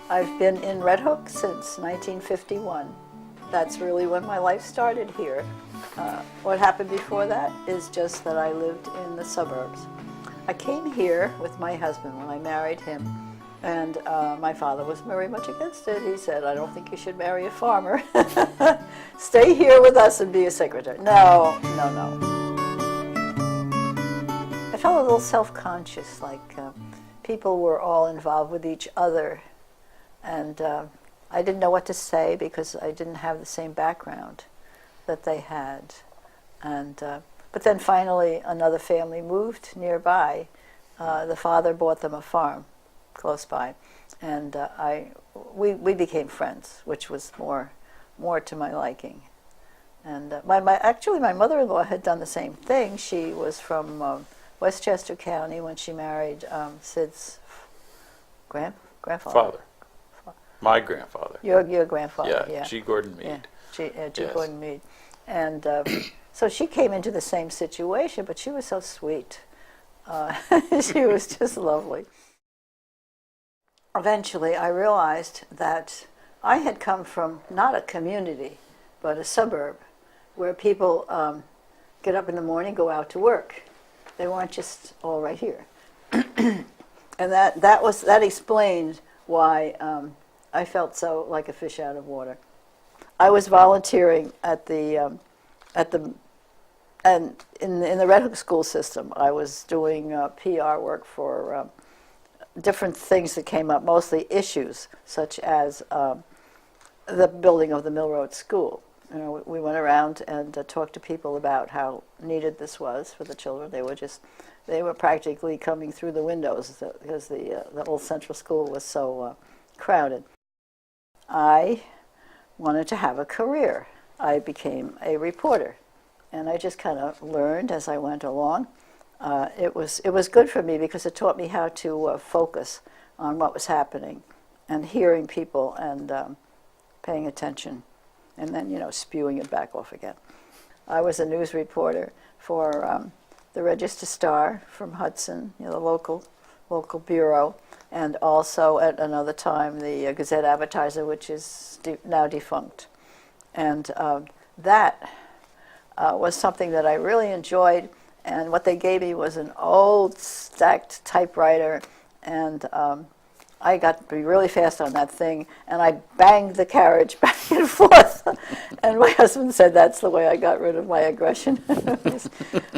I've been in Red Hook since 1951. That's really when my life started here. What happened before that is just that I lived in the suburbs. I came here with my husband when I married him, and my father was very much against it. He said, "I don't think you should marry a farmer. Stay here with us and be a secretary." No, no, no. I felt a little self-conscious, like people were all involved with each other. And I didn't know what to say because I didn't have the same background that they had. And but then finally another family moved nearby. The father bought them a farm close by, and we became friends, which was more to my liking. And actually my mother-in-law had done the same thing. She was from Westchester County when she married Sid's grandfather. Father. My grandfather. Your grandfather, yeah. G. Gordon Mead. Yeah, G. Yes. Gordon Mead. And so she came into the same situation, but she was so sweet. She was just lovely. Eventually, I realized that I had come from not a community, but a suburb, where people get up in the morning, go out to work. They weren't just all right here. And that explained why I felt so like a fish out of water. I was volunteering in the Red Hook school system. I was doing PR work for different things that came up, mostly issues such as the building of the Mill Road School. You know, we went around and talked to people about how needed this was for the children. They were practically coming through the windows because the old central school was so crowded. I wanted to have a career. I became a reporter, and I just kind of learned as I went along. It was good for me because it taught me how to focus on what was happening and hearing people and paying attention, and then spewing it back off again. I was a news reporter for the Register-Star from Hudson, the local bureau, and also at another time the Gazette-Advertiser, which is now defunct. And that was something that I really enjoyed, and what they gave me was an old stacked typewriter, and I got to be really fast on that thing, and I banged the carriage back and forth. And my husband said that's the way I got rid of my aggression,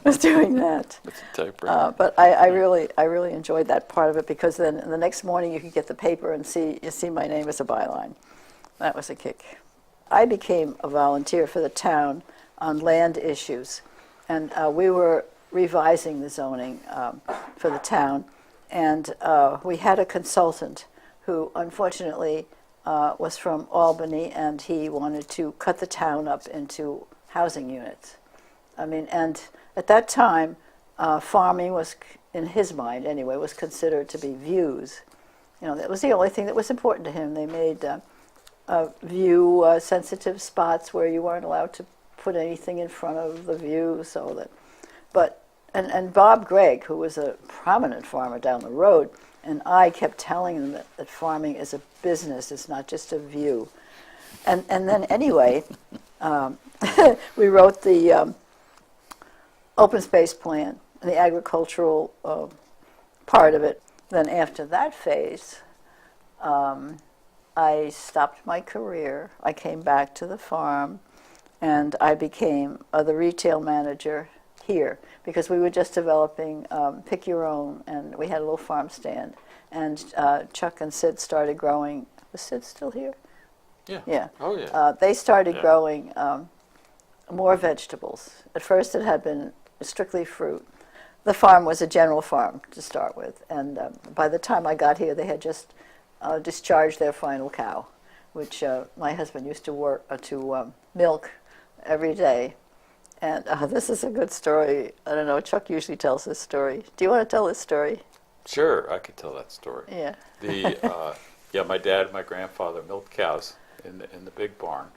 was doing that. That's a typewriter. But I really enjoyed that part of it, because then the next morning you could get the paper and see my name as a byline. That was a kick. I became a volunteer for the town on land issues, and we were revising the zoning for the town. And we had a consultant who unfortunately was from Albany, and he wanted to cut the town up into housing units. And at that time, farming was, in his mind anyway, was considered to be views. That was the only thing that was important to him. They made view-sensitive spots where you weren't allowed to put anything in front of the view, so that, And Bob Gregg, who was a prominent farmer down the road, and I kept telling him that farming is a business, it's not just a view. And then anyway, we wrote the open space plan, the agricultural part of it. Then after that phase, I stopped my career. I came back to the farm, and I became the retail manager here, because we were just developing Pick Your Own, and we had a little farm stand. And Chuck and Sid started growing. Was Sid still here? Yeah. Yeah. Oh, yeah. They started growing more vegetables. At first it had been strictly fruit. The farm was a general farm to start with, and by the time I got here, they had just discharged their final cow, which my husband used to work to milk every day. And this is a good story. I don't know, Chuck usually tells this story. Do you want to tell this story? Sure, I could tell that story. Yeah. My dad and my grandfather milked cows in the big barn,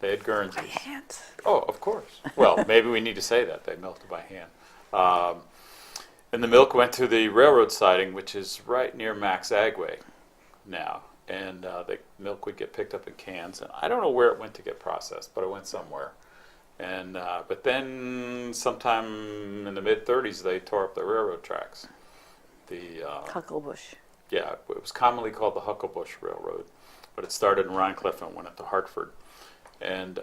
They had By Guernseys. hand. Oh, of course. Well, maybe we need to say that. They melted by hand. And the milk went to the railroad siding, which is right near Max Agway now. And the milk would get picked up in cans. And I don't know where it went to get processed, but it went somewhere. And but then sometime in the mid-'30s, they tore up the railroad tracks. The Hucklebush. Yeah, it was commonly called the Hucklebush Railroad, but it started in Rhinecliff and went up to Hartford. And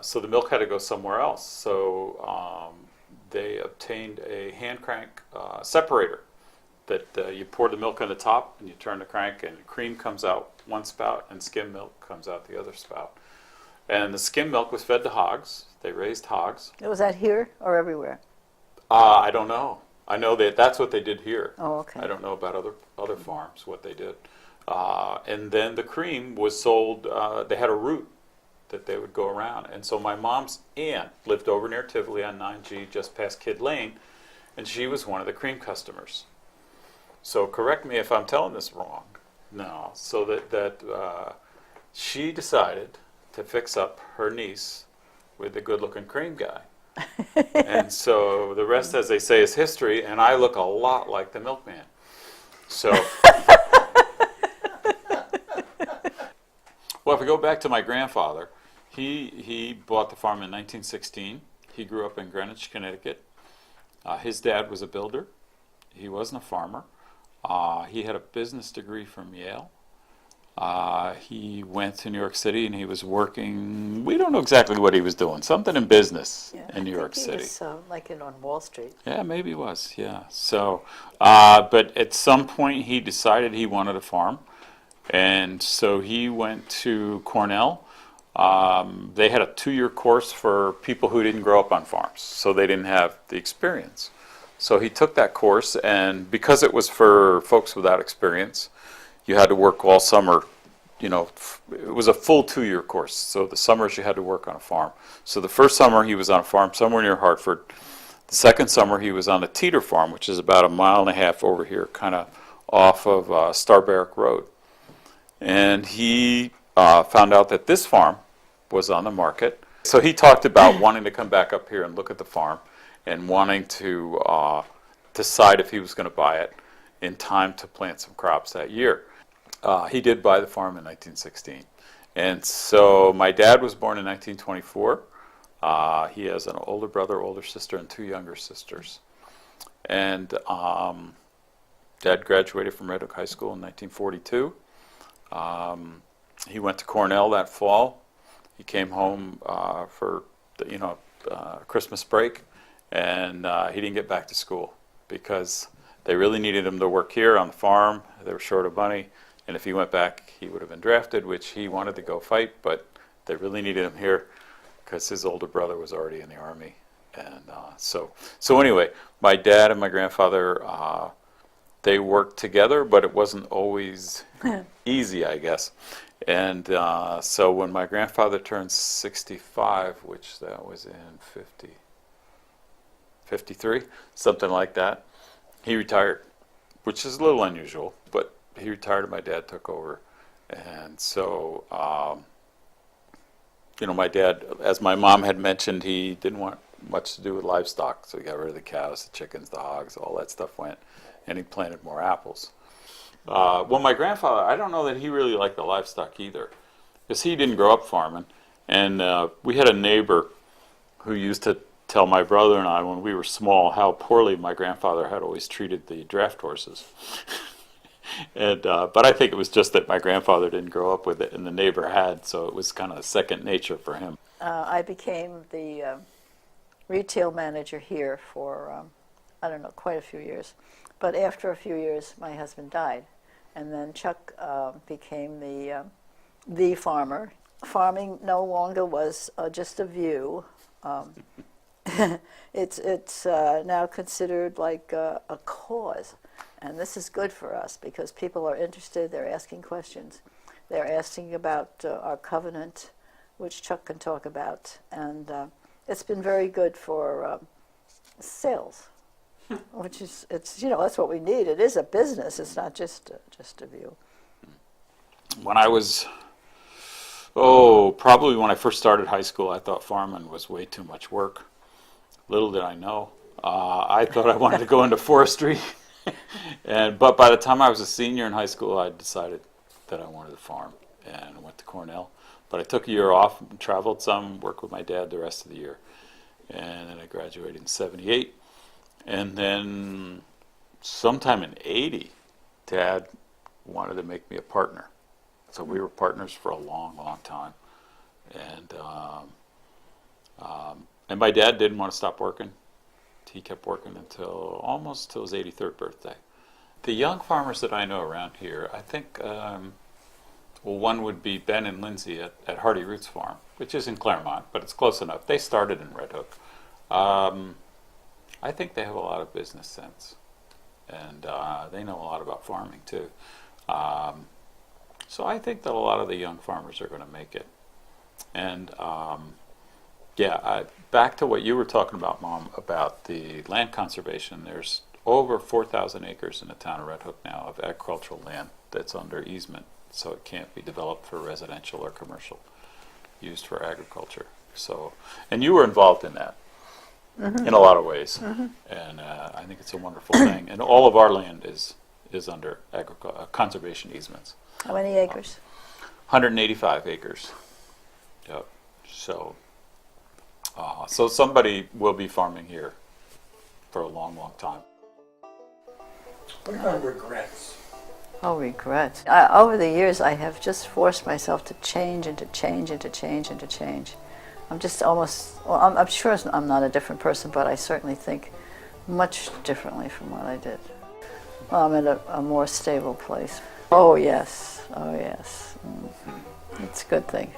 so the milk had to go somewhere else. So they obtained a hand crank separator that you pour the milk on the top and you turn the crank and cream comes out one spout and skim milk comes out the other spout. And the skim milk was fed to hogs. They raised hogs. Was that here or everywhere? I don't know. I know that that's what they did here. Oh, okay. I don't know about other farms, what they did. And then the cream was sold, they had a route that they would go around. And so my mom's aunt lived over near Tivoli on 9G, just past Kidd Lane, and she was one of the cream customers. So correct me if I'm telling this wrong. No. So that she decided to fix up her niece with the good-looking cream guy. And so the rest, as they say, is history, and I look a lot like the milkman. So, well, if we go back to my grandfather, he bought the farm in 1916. He grew up in Greenwich, Connecticut. His dad was a builder. He wasn't a farmer. He had a business degree from Yale. He went to New York City and he was working, we don't know exactly what he was doing, something in business in New York City. He was like on Wall Street. Yeah, maybe he was, yeah. So, but at some point he decided he wanted a farm. And so he went to Cornell. They had a 2-year course for people who didn't grow up on farms, so they didn't have the experience. So he took that course, and because it was for folks without experience, you had to work all summer. You know, it was a full 2-year course, so the summers you had to work on a farm. So the first summer he was on a farm somewhere near Hartford. The second summer he was on a Teeter farm, which is about 1.5 miles over here, kind of off of Starbarrack Road. And he found out that this farm was on the market. So he talked about wanting to come back up here and look at the farm and wanting to decide if he was going to buy it in time to plant some crops that year. He did buy the farm in 1916. And so my dad was born in 1924. He has an older brother, older sister, and 2 younger sisters. And Dad graduated from Red Hook High School in 1942. He went to Cornell that fall. He came home for Christmas break, and he didn't get back to school because they really needed him to work here on the farm. They were short of money, and if he went back, he would have been drafted, which he wanted to go fight, but they really needed him here because his older brother was already in the Army. And so anyway, my dad and my grandfather, they worked together, but it wasn't always easy, I guess. And so when my grandfather turned 65, which that was in 53, something like that, he retired, which is a little unusual, but he retired and my dad took over. And so, my dad, as my mom had mentioned, he didn't want much to do with livestock, so he got rid of the cows, the chickens, the hogs, all that stuff went, and he planted more apples. Well, my grandfather, I don't know that he really liked the livestock either, because he didn't grow up farming. And we had a neighbor who used to tell my brother and I, when we were small, how poorly my grandfather had always treated the draft horses. And but I think it was just that my grandfather didn't grow up with it, and the neighbor had, so it was kind of second nature for him. I became the retail manager here for, quite a few years. But after a few years, my husband died, and then Chuck became the farmer. Farming no longer was just a view. It's now considered like a cause, and this is good for us because people are interested. They're asking questions. They're asking about our covenant, which Chuck can talk about, and it's been very good for sales. Which is, that's what we need. It is a business. It's not just a view. When I was Oh, probably when I first started high school, I thought farming was way too much work. Little did I know. I thought I wanted to go into forestry. But by the time I was a senior in high school, I decided that I wanted to farm and went to Cornell. But I took a year off and traveled some, worked with my dad the rest of the year. And then I graduated in 78. And then sometime in 80, Dad wanted to make me a partner. So we were partners for a long, long time. And and my dad didn't want to stop working. He kept working until almost till his 83rd birthday. The young farmers that I know around here, I think, well, one would be Ben and Lindsay at Hardy Roots Farm, which is in Claremont, but it's close enough. They started in Red Hook. I think they have a lot of business sense, and they know a lot about farming too. So I think that a lot of the young farmers are going to make it. And back to what you were talking about, Mom, about the land conservation. There's over 4,000 acres in the town of Red Hook now of agricultural land that's under easement, so it can't be developed for residential or commercial, used for agriculture. So, and you were involved in that in a lot of ways, and I think it's a wonderful thing. And all of our land is under conservation easements. How many acres? 185 acres. Yep. So, so somebody will be farming here for a long, long time. What about regrets? Oh, regrets. Over the years, I have just forced myself to change and to change and to change and to change. I'm just almost, well, I'm sure I'm not a different person, but I certainly think much differently from what I did. Well, I'm in a more stable place. Oh, yes. Oh, yes. It's a good thing.